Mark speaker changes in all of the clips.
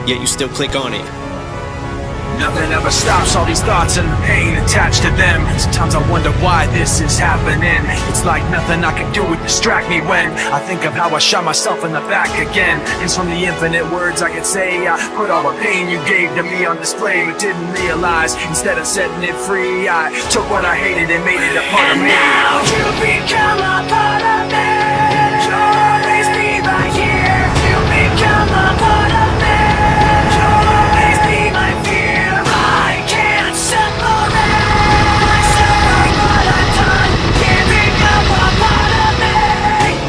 Speaker 1: yet you still click on it.
Speaker 2: Nothing ever stops all these thoughts and the pain attached to them. Sometimes I wonder why this is happening. It's like nothing I can do would distract me when I think of how I shot myself in the back again. It's from the infinite words I could say. I put all the pain you gave to me on display, but didn't realize instead of setting it free, I took what I hated and made it a part of me.
Speaker 3: And now you become a part of me. You'll always be right here. You become a part of me. You'll always be my fear. I can't separate myself from what I've done. Giving up a part of me.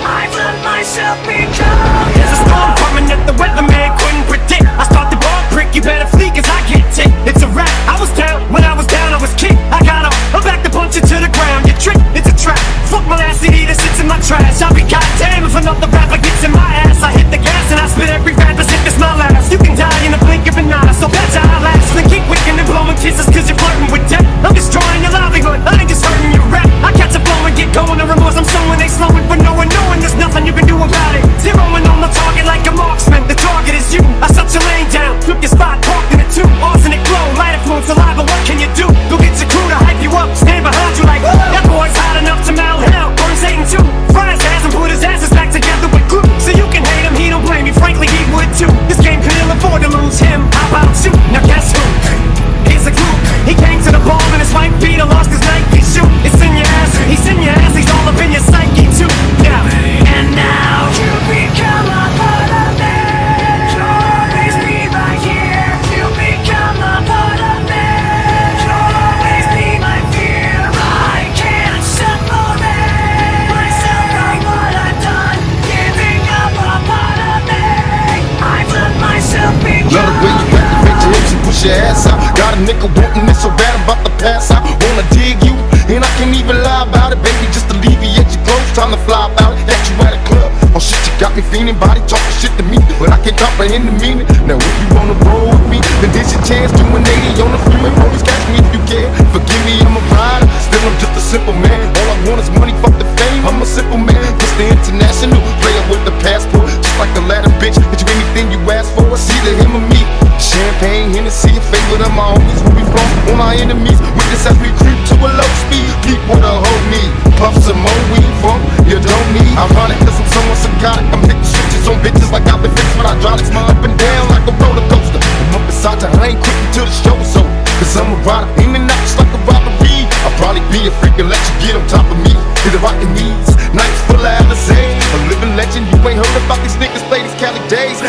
Speaker 3: I've let myself become.
Speaker 4: There's a storm coming that the weatherman couldn't predict. I start the ball prick, you better flee cause I get ticked. It's a wrap, I was down, when I was down I was kicked. I got up, I'm back to punch it to the ground. You trick, it's a trap. Fuck my last CD that sits in my trash. I'll be goddamn if another rapper gets in my ass. I hit the gas and I spit every rap as if it's my last. You can die in the blink of an eye, so that's how I last. Then keep wicking and blowing kisses cause you're flirting with death. I'm destroying your livelihood, I ain't just hurting your rap. I catch a flow and get going, the remorse I'm showing. They slowing for no one knowing there's nothing you can do about it. Zeroing on the target like a marksman. The target is you, I shut your lane down. Took your spot, parked in a tube. Arsenic glow, light influence saliva, what can you do? Go get your crew to hype you up, stand behind you like that boy's hot enough to melt hell. Burn Satan too, fry his ass and put his asses back together with glue. So you can hate him, he don't blame you, frankly he would too. This game could ill afford to lose him, how about you? Now guess who? Here's a clue, he came to the ball and his wife Peter lost his Nike shoe. It's in your ass, he's in your ass, he's all up in your psyche too. Yeah.
Speaker 3: And now you become a part of me. You'll always be right here. You become a part of me. You'll always be my fear. I can't separate myself from what I've done. Giving up a part of me. I've let myself become.
Speaker 5: Love the way you activate your hips and push your ass out. Got a nigga wanting it so bad I'm about to pass out. Wanna dig you, and I can't even lie about it. Baby, just alleviate your clothes, time to fly out. At you at a club, oh shit, you got me feeling. Body talking shit to me, but I can't comprehend the meaning. Now if you wanna roll with me, then there's your chance. Doing 80 on the freeway, always catch me if you can. Forgive me, I'm a rider, still I'm just a simple man. All I want is money, fuck the fame, I'm a simple man. Just the international player with the passport. Just like a ladder bitch, get you anything you ask for. It's either him or me. Champagne, Hennessy, a favorite of my homies. Where we from, on our enemies. Witness as we creep to a low speed. Deep with a whole need. Puff some more weed from you don't need. Ironic cause I'm somewhat psychotic. I'm hitting switches on bitches like I've been fixed with hydraulics. Up and down like a roller coaster. I'm up inside her, I ain't quick until the show's over. Cause I'm a rider, in and out just like a robbery. I'll probably be a freak and let you get on top of me. Hit the rockin' knees, nights full of Alizé. A living legend, you ain't heard about these niggas play these Cali days.